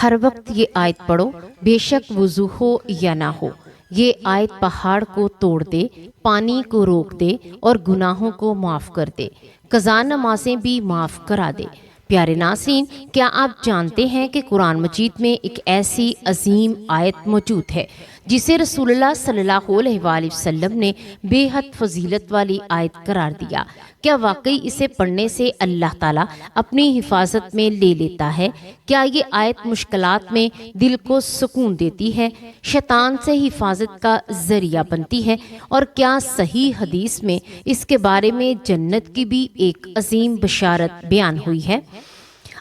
ہر وقت یہ آیت پڑھو، بے شک وضو ہو یا نہ ہو۔ یہ آیت پہاڑ کو توڑ دے، پانی کو روک دے اور گناہوں کو معاف کر دے، قضا نمازیں بھی معاف کرا دے۔ پیارے ناظرین، کیا آپ جانتے ہیں کہ قرآن مجید میں ایک ایسی عظیم آیت موجود ہے جسے رسول اللہ صلی اللہ علیہ وآلہ وسلم نے بے حد فضیلت والی آیت قرار دیا؟ کیا واقعی اسے پڑھنے سے اللہ تعالیٰ اپنی حفاظت میں لے لیتا ہے؟ کیا یہ آیت مشکلات میں دل کو سکون دیتی ہے، شیطان سے حفاظت کا ذریعہ بنتی ہے؟ اور کیا صحیح حدیث میں اس کے بارے میں جنت کی بھی ایک عظیم بشارت بیان ہوئی ہے؟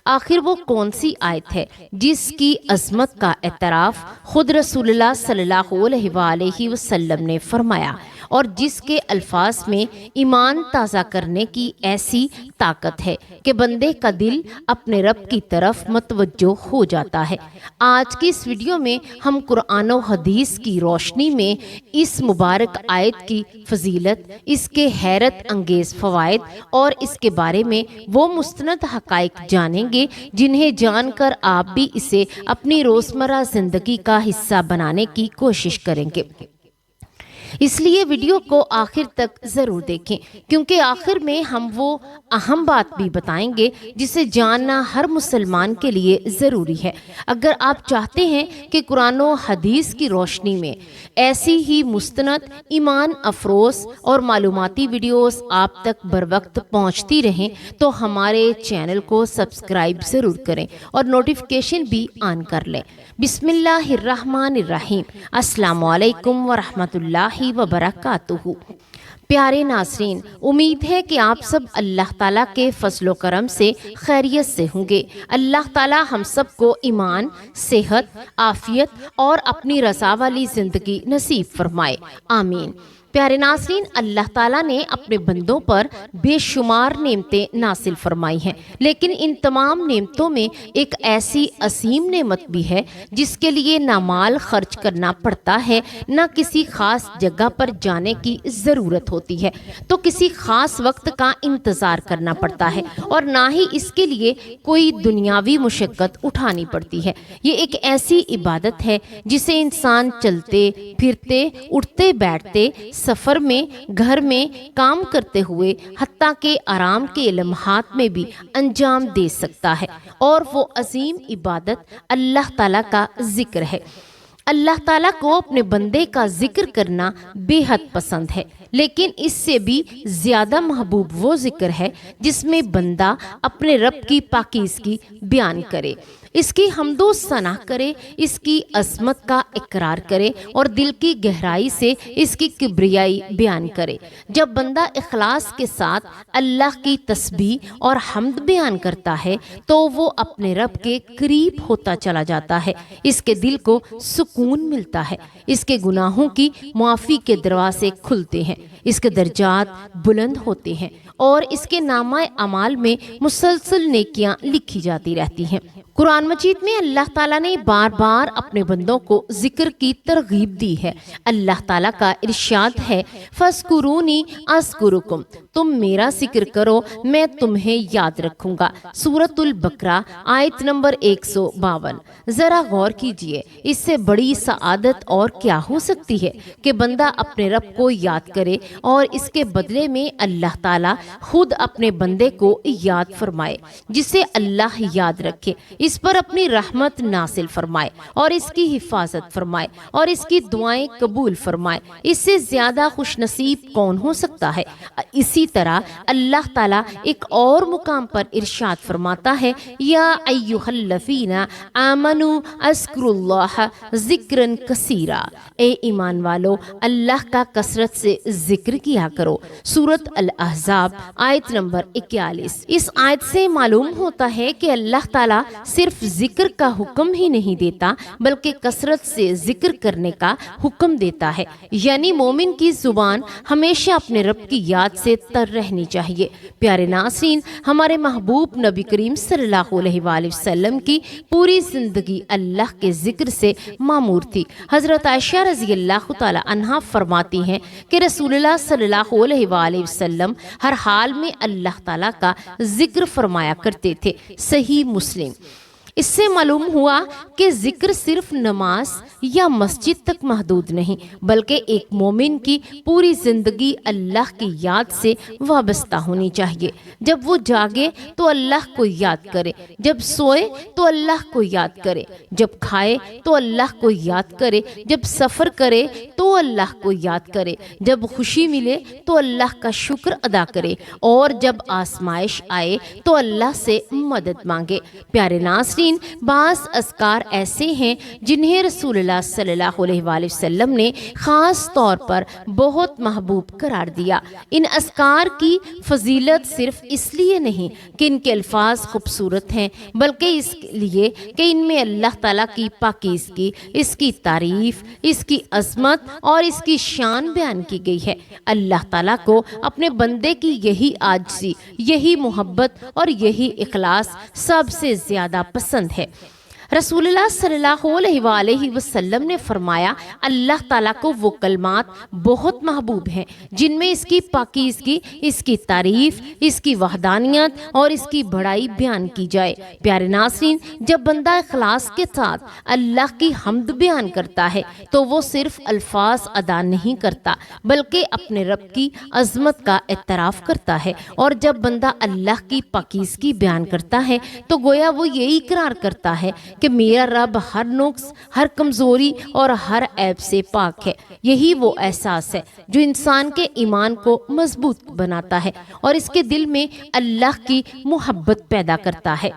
آخر وہ کون سی آیت ہے جس کی عظمت کا اعتراف خود رسول اللہ صلی اللہ علیہ وآلہ وسلم نے فرمایا، اور جس کے الفاظ میں ایمان تازہ کرنے کی ایسی طاقت ہے کہ بندے کا دل اپنے رب کی طرف متوجہ ہو جاتا ہے؟ آج کی اس ویڈیو میں ہم قرآن و حدیث کی روشنی میں اس مبارک آیت کی فضیلت، اس کے حیرت انگیز فوائد اور اس کے بارے میں وہ مستند حقائق جانیں گے جنہیں جان کر آپ بھی اسے اپنی روزمرہ زندگی کا حصہ بنانے کی کوشش کریں گے۔ اس لیے ویڈیو کو آخر تک ضرور دیکھیں، کیونکہ آخر میں ہم وہ اہم بات بھی بتائیں گے جسے جاننا ہر مسلمان کے لیے ضروری ہے۔ اگر آپ چاہتے ہیں کہ قرآن و حدیث کی روشنی میں ایسی ہی مستند، ایمان افروز اور معلوماتی ویڈیوز آپ تک بر وقت پہنچتی رہیں تو ہمارے چینل کو سبسکرائب ضرور کریں اور نوٹیفیکیشن بھی آن کر لیں۔ بسم اللہ الرحمن الرحیم۔ السلام علیکم ورحمۃ اللہ وبرکاتہ۔ پیارے ناظرین، امید ہے کہ آپ سب اللہ تعالیٰ کے فضل و کرم سے خیریت سے ہوں گے۔ اللہ تعالیٰ ہم سب کو ایمان، صحت، عافیت اور اپنی رضا والی زندگی نصیب فرمائے، آمین۔ پیارے ناظرین، اللہ تعالیٰ نے اپنے بندوں پر بے شمار نعمتیں نازل فرمائی ہیں، لیکن ان تمام نعمتوں میں ایک ایسی عظیم نعمت بھی ہے جس کے لیے نہ مال خرچ کرنا پڑتا ہے، نہ کسی خاص جگہ پر جانے کی ضرورت ہوتی ہے، تو کسی خاص وقت کا انتظار کرنا پڑتا ہے، اور نہ ہی اس کے لیے کوئی دنیاوی مشقت اٹھانی پڑتی ہے۔ یہ ایک ایسی عبادت ہے جسے انسان چلتے پھرتے، اٹھتے بیٹھتے، سفر میں، گھر میں، کام کرتے ہوئے، حتیٰ کہ آرام کے لمحات میں بھی انجام دے سکتا ہے، اور وہ عظیم عبادت اللہ تعالیٰ کا ذکر ہے۔ اللہ تعالیٰ کو اپنے بندے کا ذکر کرنا بے حد پسند ہے، لیکن اس سے بھی زیادہ محبوب وہ ذکر ہے جس میں بندہ اپنے رب کی پاکیزگی بیان کرے، اس کی حمد و ثنا کرے، اس کی عظمت کا اقرار کرے اور دل کی گہرائی سے اس کی کبریائی بیان کرے۔ جب بندہ اخلاص کے ساتھ اللہ کی تسبیح اور حمد بیان کرتا ہے تو وہ اپنے رب کے قریب ہوتا چلا جاتا ہے، اس کے دل کو سکون ملتا ہے، اس کے گناہوں کی معافی کے دروازے کھلتے ہیں، اس کے درجات بلند ہوتے ہیں اور اس کے نامہ اعمال میں مسلسل نیکیاں لکھی جاتی رہتی ہیں۔ قرآن مجید میں اللہ تعالیٰ نے بار بار اپنے بندوں کو ذکر کی ترغیب دی ہے۔ اللہ تعالیٰ کا ارشاد ہے، فَاذْكُرُونِي أَذْكُرُكُمْ، تم میرا ذکر کرو میں تمہیں یاد رکھوں گا۔ سورۃ البقرہ آیت نمبر 152۔ ذرا غور کیجئے، اس سے بڑی سعادت اور کیا ہو سکتی ہے کہ بندہ اپنے رب کو یاد کرے اور اس کے بدلے میں اللہ تعالیٰ خود اپنے بندے کو یاد فرمائے۔ جسے اللہ یاد رکھے، اس پر اپنی رحمت نازل فرمائے اور اس کی حفاظت فرمائے اور اس کی دعائیں قبول فرمائے، اس سے زیادہ خوش نصیب کون ہو سکتا ہے؟ اسی طرح اللہ تعالیٰ ایک اور مقام پر ارشاد فرماتا ہے، یا ایھا الذین آمنوا اذکروا اللہ ذکرا کثیرا، اے ایمان والو اللہ کا کثرت سے ذکر کیا کرو۔ سورۃ الاحزاب آیت نمبر 41۔ اس آیت سے معلوم ہوتا ہے کہ اللہ تعالیٰ صرف ذکر کا حکم ہی نہیں دیتا بلکہ کثرت سے ذکر کرنے کا حکم دیتا ہے، یعنی مومن کی زبان ہمیشہ اپنے رب کی یاد سے تر رہنی چاہیے۔ پیارے ناظرین، ہمارے محبوب نبی کریم صلی اللہ علیہ وآلہ وسلم کی پوری زندگی اللہ کے ذکر سے معمور تھی۔ حضرت عائشہ رضی اللہ تعالی عنہا فرماتی ہیں کہ رسول اللہ صلی اللہ علیہ وآلہ وسلم ہر حال میں اللہ تعالیٰ کا ذکر فرمایا کرتے تھے۔ صحیح مسلم۔ اس سے معلوم ہوا کہ ذکر صرف نماز یا مسجد تک محدود نہیں، بلکہ ایک مومن کی پوری زندگی اللہ کی یاد سے وابستہ ہونی چاہیے۔ جب وہ جاگے تو اللہ کو یاد کرے، جب سوئے تو اللہ کو یاد کرے، جب کھائے تو اللہ کو یاد کرے، جب سفر کرے تو اللہ کو یاد کرے، جب خوشی ملے تو اللہ کا شکر ادا کرے، اور جب آزمائش آئے تو اللہ سے مدد مانگے۔ پیارے ناظرین، بعض اذکار ایسے ہیں جنہیں رسول اللہ صلی اللہ علیہ وآلہ وسلم نے خاص طور پر بہت محبوب قرار دیا۔ ان اذکار کی فضیلت صرف اس لیے نہیں کہ ان کے الفاظ خوبصورت ہیں، بلکہ اس لیے کہ ان میں اللہ تعالیٰ کی پاکیزگی، اس کی تعریف، اس کی عظمت اور اس کی شان بیان کی گئی ہے۔ اللہ تعالیٰ کو اپنے بندے کی یہی عاجزی، یہی محبت اور یہی اخلاص سب سے زیادہ پسند ہے۔ رسول اللہ صلی اللہ علیہ وآلہ وسلم نے فرمایا، اللہ تعالیٰ کو وہ کلمات بہت محبوب ہیں جن میں اس کی پاکیزگی، اس کی تعریف، اس کی وحدانیت اور اس کی بڑائی بیان کی جائے۔ پیارے ناظرین، جب بندہ اخلاص کے ساتھ اللہ کی حمد بیان کرتا ہے تو وہ صرف الفاظ ادا نہیں کرتا، بلکہ اپنے رب کی عظمت کا اعتراف کرتا ہے۔ اور جب بندہ اللہ کی پاکیزگی بیان کرتا ہے تو گویا وہ یہی اقرار کرتا ہے کہ میرا رب ہر نقص، ہر کمزوری اور ہر عیب سے پاک ہے۔ یہی وہ احساس ہے جو انسان کے ایمان کو مضبوط بناتا ہے اور اس کے دل میں اللہ کی محبت پیدا کرتا ہے۔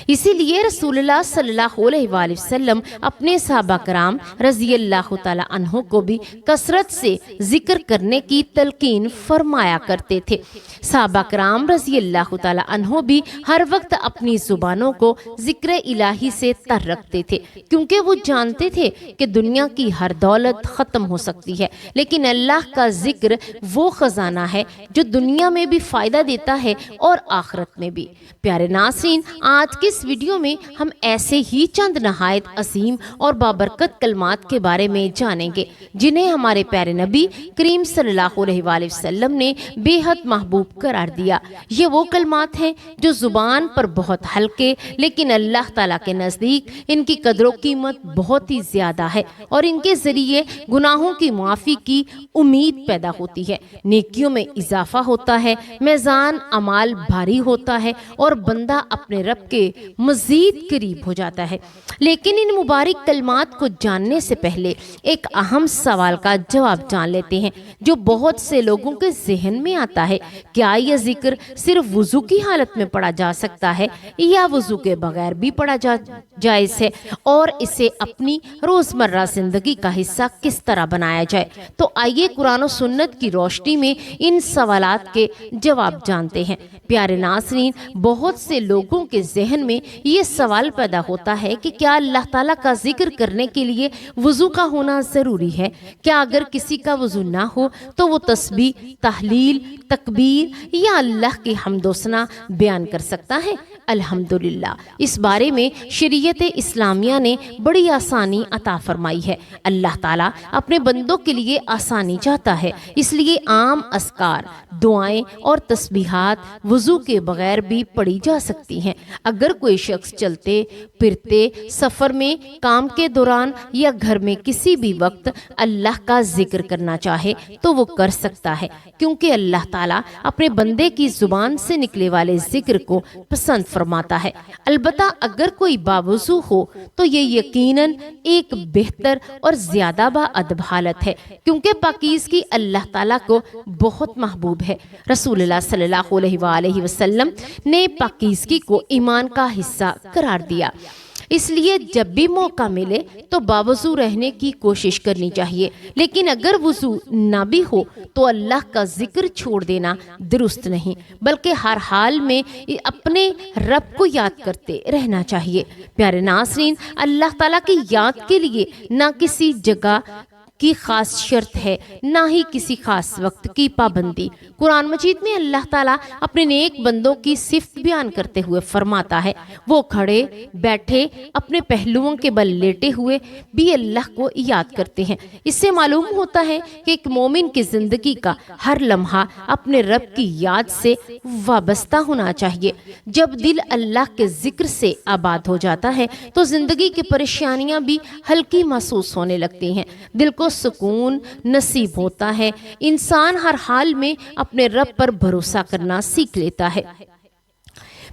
اسی لیے رسول اللہ صلی اللہ علیہ وآلہ وسلم اپنے صحابہ کرام رضی اللہ تعالیٰ عنہ کو بھی کثرت سے ذکر کرنے کی تلقین فرمایا کرتے تھے۔ صحابہ کرام رضی اللہ تعالیٰ عنہ بھی ہر وقت اپنی زبانوں کو ذکر الہی سے تر رکھتے تھے، کیونکہ وہ جانتے تھے کہ دنیا کی ہر دولت ختم ہو سکتی ہے، لیکن اللہ کا ذکر وہ خزانہ ہے جو دنیا میں بھی فائدہ دیتا ہے اور آخرت میں بھی۔ پیارے ناظرین، آج کے اس ویڈیو میں ہم ایسے ہی چند نہایت عظیم اور بابرکت کلمات کے بارے میں جانیں گے جنہیں ہمارے پیارے نبی کریم صلی اللہ علیہ وآلہ وسلم نے بے حد محبوب قرار دیا۔ یہ وہ کلمات ہیں جو زبان پر بہت ہلکے، لیکن اللہ تعالیٰ کے نزدیک ان کی قدر و قیمت بہت ہی زیادہ ہے، اور ان کے ذریعے گناہوں کی معافی کی امید پیدا ہوتی ہے، نیکیوں میں اضافہ ہوتا ہے، میزان اعمال بھاری ہوتا ہے اور بندہ اپنے رب کے مزید قریب ہو جاتا ہے۔ لیکن ان مبارک کلمات کو جاننے سے پہلے ایک اہم سوال کا جواب جان لیتے ہیں جو بہت سے لوگوں کے ذہن میں آتا ہے۔ کیا یہ ذکر صرف وضو کی حالت میں پڑھا جا سکتا ہے یا وضو کے بغیر بھی پڑھا جائز ہے، اور اسے اپنی روزمرہ زندگی کا حصہ کس طرح بنایا جائے؟ تو آئیے قرآن و سنت کی روشنی میں ان سوالات کے جواب جانتے ہیں۔ پیارے ناظرین، بہت سے لوگوں کے ذہن میں یہ سوال پیدا ہوتا ہے کہ کیا اللہ تعالیٰ کا ذکر کرنے کے لیے وضو کا ہونا ضروری ہے؟ کیا اگر کسی کا وضو نہ ہو تو وہ تسبیح، تحلیل، تکبیر یا اللہ کی حمد و ثنا بیان کر سکتا ہے؟ الحمدللہ، اس بارے میں شریعت اسلامیہ نے بڑی آسانی عطا فرمائی ہے۔ اللہ تعالیٰ اپنے بندوں کے لیے آسانی چاہتا ہے، اس لیے عام اذکار، دعائیں اور تسبیحات وضو کے بغیر بھی پڑھی جا سکتی ہیں۔ اگر کوئی شخص چلتے پھرتے، سفر میں، کام کے دوران یا گھر میں کسی بھی وقت اللہ کا ذکر کرنا چاہے تو وہ کر سکتا ہے، کیونکہ اللہ تعالیٰ اپنے بندے کی زبان سے نکلے والے ذکر کو پسند فرماتا ہے۔ البتہ اگر کوئی باوضو ہو تو یہ یقیناً ایک بہتر اور زیادہ باادب حالت ہے، کیونکہ پاکیزگی اللہ تعالیٰ کو بہت محبوب ہے۔ رسول اللہ صلی اللہ علیہ وآلہ وسلم نے پاکیزگی کو ایمان کا حصہ قرار دیا، اس لیے جب بھی موقع ملے تو باوضو رہنے کی کوشش کرنی چاہیے۔ لیکن اگر وضو نہ بھی ہو تو اللہ کا ذکر چھوڑ دینا درست نہیں، بلکہ ہر حال میں اپنے رب کو یاد کرتے رہنا چاہیے۔ پیارے ناظرین، اللہ تعالیٰ کی یاد کے لیے نہ کسی جگہ کی خاص شرط ہے، نہ ہی کسی خاص وقت کی پابندی۔ قرآن مجید میں اللہ تعالیٰ اپنے نیک بندوں کی صفت بیان کرتے ہوئے فرماتا ہے، وہ کھڑے بیٹھے اپنے پہلوؤں کے بل لیٹے ہوئے بھی اللہ کو یاد کرتے ہیں۔ اس سے معلوم ہوتا ہے کہ ایک مومن کی زندگی کا ہر لمحہ اپنے رب کی یاد سے وابستہ ہونا چاہیے۔ جب دل اللہ کے ذکر سے آباد ہو جاتا ہے تو زندگی کی پریشانیاں بھی ہلکی محسوس ہونے لگتی ہیں، دل کو سکون نصیب ہوتا ہے، انسان ہر حال میں اپنے رب پر بھروسہ کرنا سیکھ لیتا ہے۔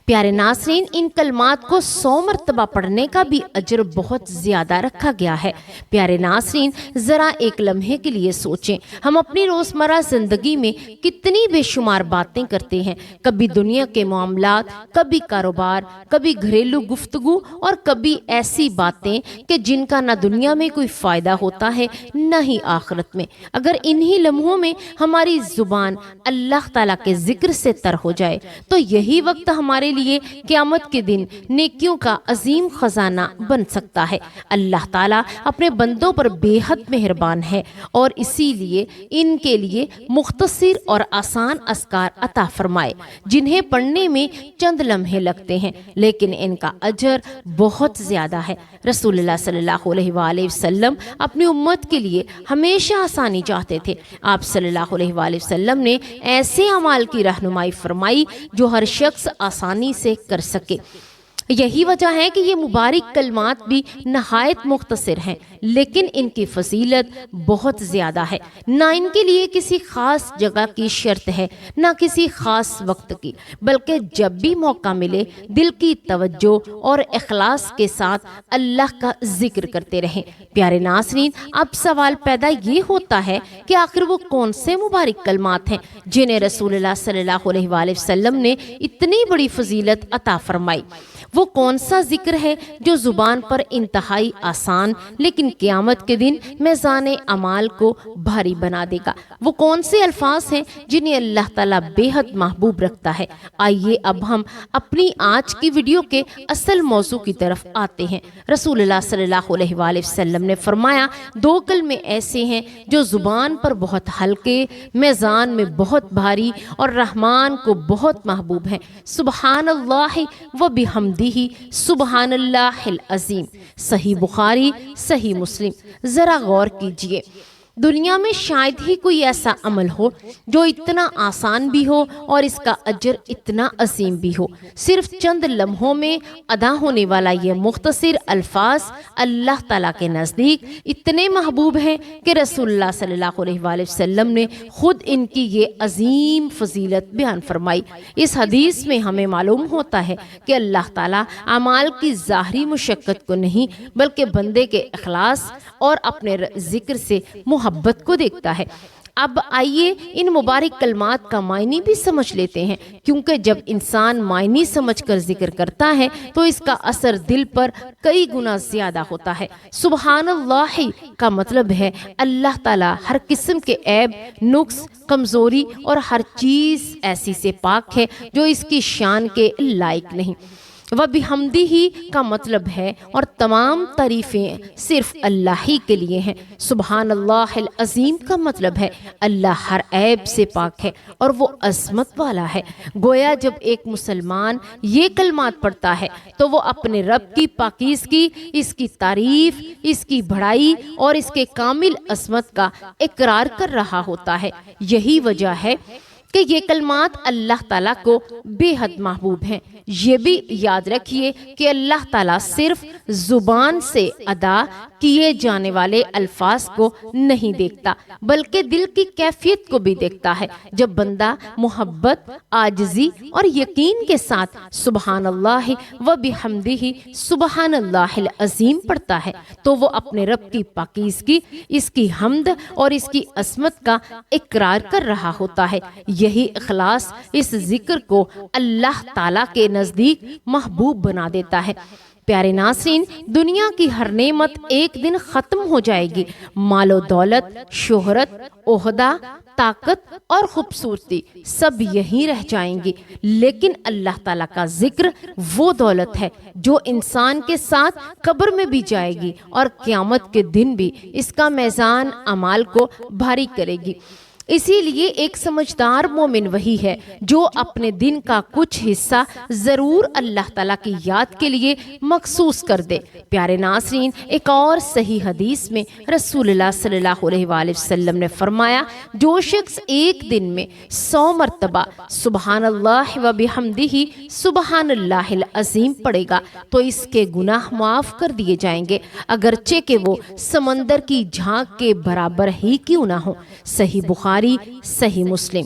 پیارے ناظرین، ان کلمات کو 100 مرتبہ پڑھنے کا بھی اجر بہت زیادہ رکھا گیا ہے۔ پیارے ناظرین، ذرا ایک لمحے کے لیے سوچیں، ہم اپنی روزمرہ زندگی میں کتنی بے شمار باتیں کرتے ہیں، کبھی دنیا کے معاملات، کبھی کاروبار، کبھی گھریلو گفتگو اور کبھی ایسی باتیں کہ جن کا نہ دنیا میں کوئی فائدہ ہوتا ہے نہ ہی آخرت میں۔ اگر انہی لمحوں میں ہماری زبان اللہ تعالیٰ کے ذکر سے تر ہو جائے تو یہی وقت ہمارے لیے قیامت کے دن نیکیوں کا عظیم خزانہ بن سکتا ہے۔ اللہ تعالیٰ اپنے بندوں پر بے حد مہربان ہے اور اسی لیے ان کے لیے مختصر اور آسان اذکار عطا فرمائے جنہیں پڑھنے میں چند لمحے لگتے ہیں، لیکن ان کا اجر بہت زیادہ ہے۔ رسول اللہ صلی اللہ علیہ وآلہ وسلم اپنی امت کے لیے ہمیشہ آسانی چاہتے تھے۔ آپ صلی اللہ علیہ وآلہ وسلم نے ایسے اعمال کی رہنمائی فرمائی جو ہر شخص آسانی سے کر سکے۔ یہی وجہ ہے کہ یہ مبارک کلمات بھی نہایت مختصر ہیں، لیکن ان کی فضیلت بہت زیادہ ہے۔ نہ ان کے لیے کسی خاص جگہ کی شرط ہے، نہ کسی خاص وقت کی، بلکہ جب بھی موقع ملے دل کی توجہ اور اخلاص کے ساتھ اللہ کا ذکر کرتے رہیں۔ پیارے ناظرین، اب سوال پیدا یہ ہوتا ہے کہ آخر وہ کون سے مبارک کلمات ہیں جنہیں رسول اللہ صلی اللہ علیہ وآلہ وسلم نے اتنی بڑی فضیلت عطا فرمائی؟ وہ کون سا ذکر ہے جو زبان پر انتہائی آسان لیکن قیامت کے دن میزان اعمال کو بھاری بنا دے گا؟ وہ کون سے الفاظ ہیں جنہیں اللہ تعالیٰ بے حد محبوب رکھتا ہے؟ آئیے اب ہم اپنی آج کی ویڈیو کے اصل موضوع کی طرف آتے ہیں۔ رسول اللہ صلی اللہ علیہ وآلہ وسلم نے فرمایا، 2 کلمے ایسے ہیں جو زبان پر بہت ہلکے، میزان میں بہت بھاری اور رحمان کو بہت محبوب ہیں، سبحان اللہ و بحمدہ سبحان اللہ العظیم۔ صحیح بخاری، صحیح مسلم۔ ذرا غور کیجئے، دنیا میں شاید ہی کوئی ایسا عمل ہو جو اتنا آسان بھی ہو اور اس کا اجر اتنا عظیم بھی ہو۔ صرف چند لمحوں میں ادا ہونے والا یہ مختصر الفاظ اللہ تعالیٰ کے نزدیک اتنے محبوب ہیں کہ رسول اللہ صلی اللہ علیہ وآلہ وسلم نے خود ان کی یہ عظیم فضیلت بیان فرمائی۔ اس حدیث میں ہمیں معلوم ہوتا ہے کہ اللہ تعالیٰ اعمال کی ظاہری مشقت کو نہیں بلکہ بندے کے اخلاص اور اپنے ذکر سے محبت کو دیکھتا ہے۔ اب آئیے ان مبارک کلمات کا معنی بھی سمجھ لیتے ہیں، کیونکہ جب انسان معنی سمجھ کر ذکر کرتا ہے تو اس کا اثر دل پر کئی گنا زیادہ ہوتا ہے۔ سبحان اللہ کا مطلب ہے اللہ تعالیٰ ہر قسم کے عیب، نقص، کمزوری اور ہر چیز ایسی سے پاک ہے جو اس کی شان کے لائق نہیں۔ وَبِحَمْدِهِ کا مطلب ہے اور تمام تعریفیں صرف اللہ ہی کے لیے ہیں۔ سبحان اللہ العظیم کا مطلب ہے اللہ ہر عیب سے پاک ہے اور وہ عظمت والا ہے۔ گویا جب ایک مسلمان یہ کلمات پڑھتا ہے تو وہ اپنے رب کی پاکیزگی، اس کی تعریف، اس کی بڑائی اور اس کے کامل عظمت کا اقرار کر رہا ہوتا ہے۔ یہی وجہ ہے کہ یہ کلمات اللہ تعالیٰ کو بے حد محبوب ہیں۔ یہ بھی یاد رکھیے کہ اللہ تعالیٰ صرف زبان سے ادا کیے جانے والے الفاظ کو نہیں دیکھتا بلکہ دل کی کیفیت کو بھی دیکھتا ہے۔ جب بندہ محبت، عاجزی اور یقین کے ساتھ سبحان اللہ و بحمدہ سبحان اللہ العظیم پڑھتا ہے تو وہ اپنے رب کی پاکیزگی، اس کی حمد اور اس کی عظمت کا اقرار کر رہا ہوتا ہے۔ یہی اخلاص اس ذکر کو اللہ تعالیٰ کے نزدیک محبوب بنا دیتا ہے۔ پیارے ناظرین، دنیا کی ہر نعمت ایک دن ختم ہو جائے گی، مال و دولت، شہرت عہدہ، طاقت اور خوبصورتی سب یہیں رہ جائیں گی، لیکن اللہ تعالیٰ کا ذکر وہ دولت ہے جو انسان کے ساتھ قبر میں بھی جائے گی اور قیامت کے دن بھی اس کا میزان اعمال کو بھاری کرے گی۔ اسی لیے ایک سمجھدار مومن وہی ہے جو اپنے دن کا کچھ حصہ ضرور اللہ تعالیٰ کی یاد کے لیے مخصوص کر دے۔ پیارے ناظرین، ایک اور صحیح حدیث میں رسول اللہ صلی اللہ علیہ وآلہ وسلم نے فرمایا، جو شخص ایک دن میں 100 مرتبہ سبحان اللہ و بحمدہ سبحان اللہ العظیم پڑھے گا تو اس کے گناہ معاف کر دیے جائیں گے، اگرچہ کہ وہ سمندر کی جھاگ کے برابر ہی کیوں نہ ہو۔ صحیح بخاری، صحیح مسلم۔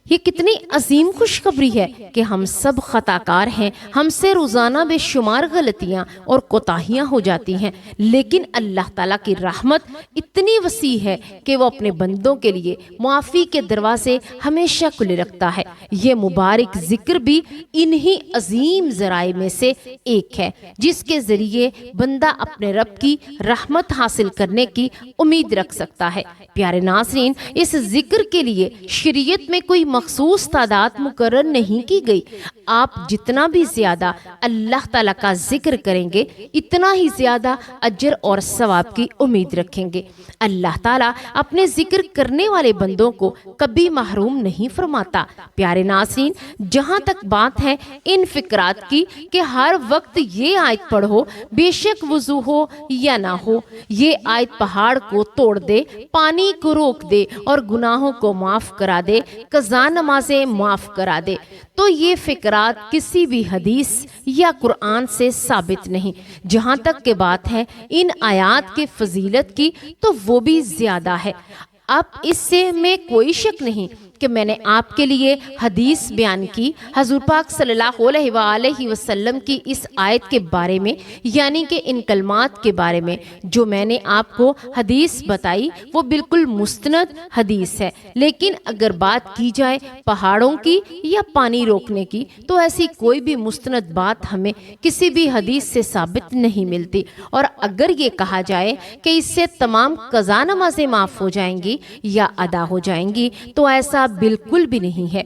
یہ کتنی عظیم خوشخبری ہے کہ ہم سب خطا کار ہیں، ہم سے روزانہ بے شمار غلطیاں اور کوتاہیاں ہو جاتی ہیں، لیکن اللہ تعالیٰ کی رحمت اتنی وسیع ہے کہ وہ اپنے بندوں کے لیے معافی کے دروازے ہمیشہ کھلے رکھتا ہے۔ یہ مبارک ذکر بھی انہی عظیم ذرائع میں سے ایک ہے جس کے ذریعے بندہ اپنے رب کی رحمت حاصل کرنے کی امید رکھ سکتا ہے۔ پیارے ناظرین، اس ذکر کے لیے شریعت میں کوئی مخصوص تعداد مقرر نہیں کی گئی۔ آپ جتنا بھی زیادہ اللہ تعالیٰ کا ذکر کریں گے اتنا ہی زیادہ اجر اور ثواب کی امید رکھیں گے۔ اللہ تعالیٰ اپنے ذکر کرنے والے بندوں کو کبھی محروم نہیں فرماتا۔ پیارے ناظرین، جہاں تک بات ہے ان فقرات کی کہ ہر وقت یہ آیت پڑھو، بے شک وضو ہو یا نہ ہو، یہ آیت پہاڑ کو توڑ دے، پانی کو روک دے اور گناہوں کو معاف کرا دے، قضا نمازیں معاف کرا دے، تو یہ فقرات کسی بھی حدیث یا قرآن سے ثابت نہیں۔ جہاں تک کہ بات ہے ان آیات کے فضیلت کی تو وہ بھی زیادہ ہے۔ اب اس سے میں کوئی شک نہیں کہ میں نے آپ کے لیے حدیث بیان کی حضور پاک صلی اللہ علیہ وآلہ وسلم کی اس آیت کے بارے میں، یعنی کہ ان کلمات کے بارے میں جو میں نے آپ کو حدیث بتائی وہ بالکل مستند حدیث ہے۔ لیکن اگر بات کی جائے پہاڑوں کی یا پانی روکنے کی تو ایسی کوئی بھی مستند بات ہمیں کسی بھی حدیث سے ثابت نہیں ملتی، اور اگر یہ کہا جائے کہ اس سے تمام قضا نمازیں معاف ہو جائیں گی یا ادا ہو جائیں گی تو ایسا بالکل بھی نہیں ہے۔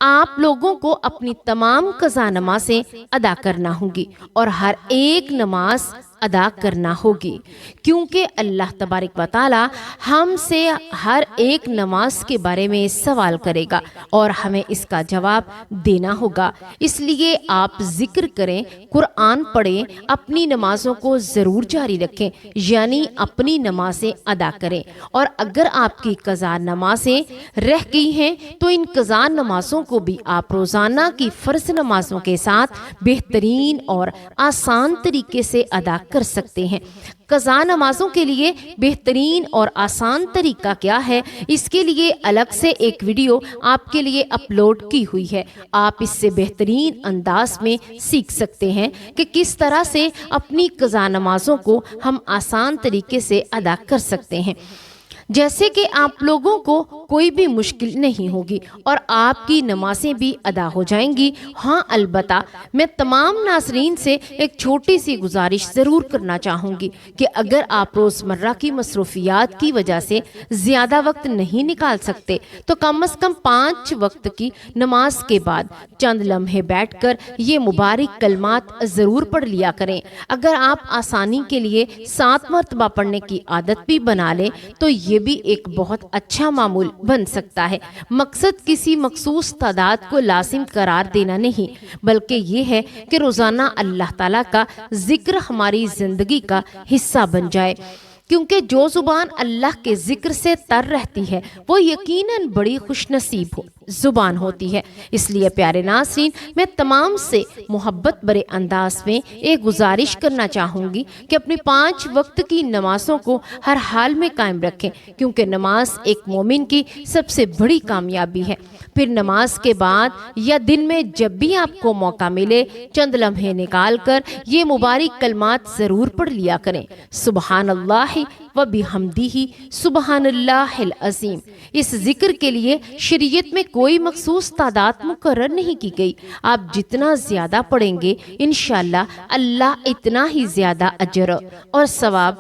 آپ لوگوں کو اپنی تمام قضا نمازیں ادا کرنا ہوں گی اور ہر ایک نماز ادا کرنا ہوگی، کیونکہ اللہ تبارک و تعالی ہم سے ہر ایک نماز کے بارے میں سوال کرے گا اور ہمیں اس کا جواب دینا ہوگا۔ اس لیے آپ ذکر کریں، قرآن پڑھیں، اپنی نمازوں کو ضرور جاری رکھیں، یعنی اپنی نمازیں ادا کریں، اور اگر آپ کی قضا نمازیں رہ گئی ہیں تو ان قضا نمازوں کو بھی آپ روزانہ کی فرض نمازوں کے ساتھ بہترین اور آسان طریقے سے ادا کر سکتے ہیں۔ قضا نمازوں کے لیے بہترین اور آسان طریقہ کیا ہے، اس کے لیے الگ سے ایک ویڈیو آپ کے لیے اپلوڈ کی ہوئی ہے۔ آپ اس سے بہترین انداز میں سیکھ سکتے ہیں کہ کس طرح سے اپنی قضا نمازوں کو ہم آسان طریقے سے ادا کر سکتے ہیں، جیسے کہ آپ لوگوں کو کوئی بھی مشکل نہیں ہوگی اور آپ کی نمازیں بھی ادا ہو جائیں گی۔ ہاں، البتہ میں تمام ناظرین سے ایک چھوٹی سی گزارش ضرور کرنا چاہوں گی کہ اگر آپ روزمرہ کی مصروفیات کی وجہ سے زیادہ وقت نہیں نکال سکتے تو کم از کم 5 وقت کی نماز کے بعد چند لمحے بیٹھ کر یہ مبارک کلمات ضرور پڑھ لیا کریں۔ اگر آپ آسانی کے لیے 7 مرتبہ پڑھنے کی عادت بھی بنا لیں تو یہ بھی ایک بہت اچھا معمول بن سکتا ہے۔ مقصد کسی مخصوص تعداد کو لازم قرار دینا نہیں، بلکہ یہ ہے کہ روزانہ اللہ تعالیٰ کا ذکر ہماری زندگی کا حصہ بن جائے، کیونکہ جو زبان اللہ کے ذکر سے تر رہتی ہے وہ یقیناً بڑی خوش نصیب زبان ہوتی ہے۔ اس لیے پیارے ناظرین، میں تمام سے محبت برے انداز میں ایک گزارش کرنا چاہوں گی کہ اپنی 5 وقت کی نمازوں کو ہر حال میں قائم رکھیں، کیونکہ نماز ایک مومن کی سب سے بڑی کامیابی ہے۔ پھر نماز کے بعد یا دن میں جب بھی آپ کو موقع ملے چند لمحے نکال کر یہ مبارک کلمات ضرور پڑھ لیا کریں۔ سبحان اللہ و بحمدہ سبحان اللہ العظیم۔ اس ذکر کے لیے شریعت میں کوئی مخصوص تعداد مقرر نہیں کی گئی۔ آپ جتنا زیادہ پڑھیں گے انشاءاللہ اللہ اتنا ہی زیادہ اجر اور ثواب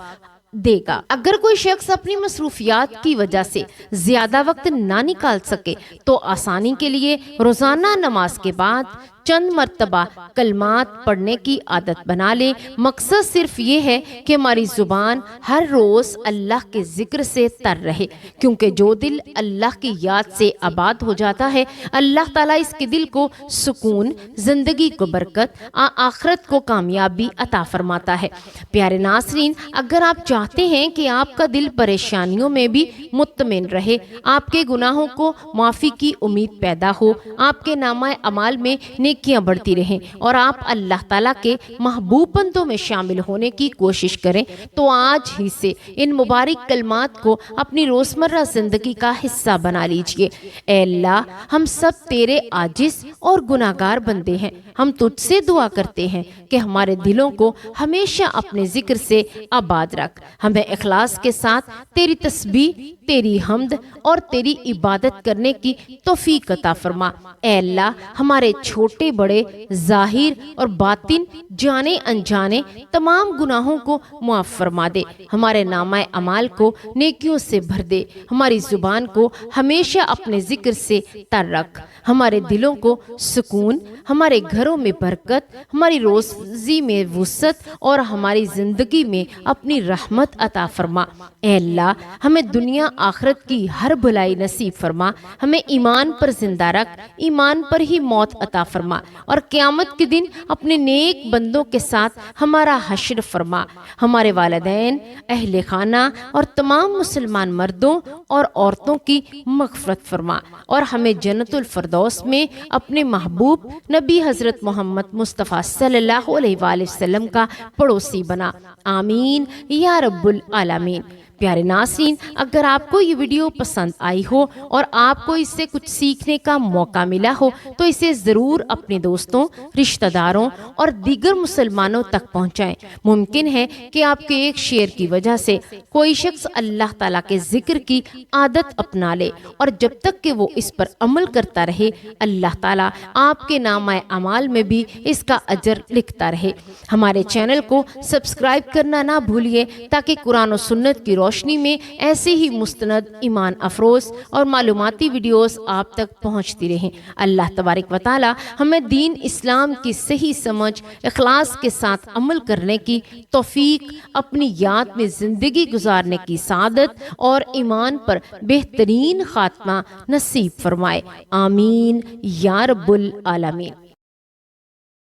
دے گا۔ اگر کوئی شخص اپنی مصروفیات کی وجہ سے زیادہ وقت نہ نکال سکے تو آسانی کے لیے روزانہ نماز کے بعد چند مرتبہ کلمات پڑھنے کی عادت بنا لے۔ مقصد صرف یہ ہے کہ ہماری زبان ہر روز اللہ کے ذکر سے تر رہے، کیونکہ جو دل اللہ کی یاد سے آباد ہو جاتا ہے اللہ تعالیٰ اس کے دل کو سکون، زندگی کو برکت، آخرت کو کامیابی عطا فرماتا ہے۔ پیارے ناظرین، اگر آپ چاہتے ہیں کہ آپ کا دل پریشانیوں میں بھی مطمئن رہے، آپ کے گناہوں کو معافی کی امید پیدا ہو، آپ کے نامہ اعمال میں نیکیاں بڑھتی رہیں اور آپ اللہ تعالیٰ کے محبوب بندوں میں شامل ہونے کی کوشش کریں، تو آج ہی سے ان مبارک کلمات کو اپنی روزمرہ زندگی کا حصہ بنا لیجئے۔ اے اللہ، ہم سب تیرے عاجز اور گناہگار بندے ہیں، ہم تجھ سے دعا کرتے ہیں کہ ہمارے دلوں کو ہمیشہ اپنے ذکر سے آباد رکھ، ہمیں اخلاص کے ساتھ تیری تسبیح، تیری حمد اور تیری عبادت کرنے کی توفیق عطا فرما۔ اے اللہ، ہمارے چھوٹے بڑے، ظاہر اور باطن، جانے انجانے تمام گناہوں کو معاف فرما دے، ہمارے نامہ اعمال کو نیکیوں سے بھر دے، ہماری زبان کو ہمیشہ اپنے ذکر سے تر رکھ، ہمارے دلوں کو سکون، ہمارے گھروں میں برکت، ہماری روزی میں وسعت اور ہماری زندگی میں اپنی رحمت عطا فرما۔ اے اللہ، ہمیں دنیا آخرت کی ہر بھلائی نصیب فرما، ہمیں ایمان پر زندہ رکھ، ایمان پر ہی موت عطا فرما اور قیامت کے دن اپنے نیک بندوں کے ساتھ ہمارا حشر فرما۔ ہمارے والدین، اہل خانہ اور تمام مسلمان مردوں اور عورتوں کی مغفرت فرما اور ہمیں جنت الفردوس میں اپنے محبوب نبی حضرت محمد مصطفیٰ صلی اللہ علیہ وآلہ وسلم کا پڑوسی بنا، آمین یا رب العالمین۔ پیارے ناظرین، اگر آپ کو یہ ویڈیو پسند آئی ہو اور آپ کو اس سے کچھ سیکھنے کا موقع ملا ہو تو اسے ضرور اپنے دوستوں، رشتہ داروں اور دیگر مسلمانوں تک پہنچائیں۔ ممکن ہے کہ آپ کے ایک شیئر کی وجہ سے کوئی شخص اللہ تعالیٰ کے ذکر کی عادت اپنا لے، اور جب تک کہ وہ اس پر عمل کرتا رہے اللہ تعالیٰ آپ کے نامہ اعمال میں بھی اس کا اجر لکھتا رہے۔ ہمارے چینل کو سبسکرائب کرنا نہ بھولیے تاکہ قرآن و سنت کی روشنی میں ایسے ہی مستند، ایمان افروز اور معلوماتی ویڈیوز آپ تک پہنچتی رہیں۔ اللہ تبارک و تعالی ہمیں دین اسلام کی صحیح سمجھ، اخلاص کے ساتھ عمل کرنے کی توفیق، اپنی یاد میں زندگی گزارنے کی سعادت اور ایمان پر بہترین خاتمہ نصیب فرمائے، آمین یا رب العالمین۔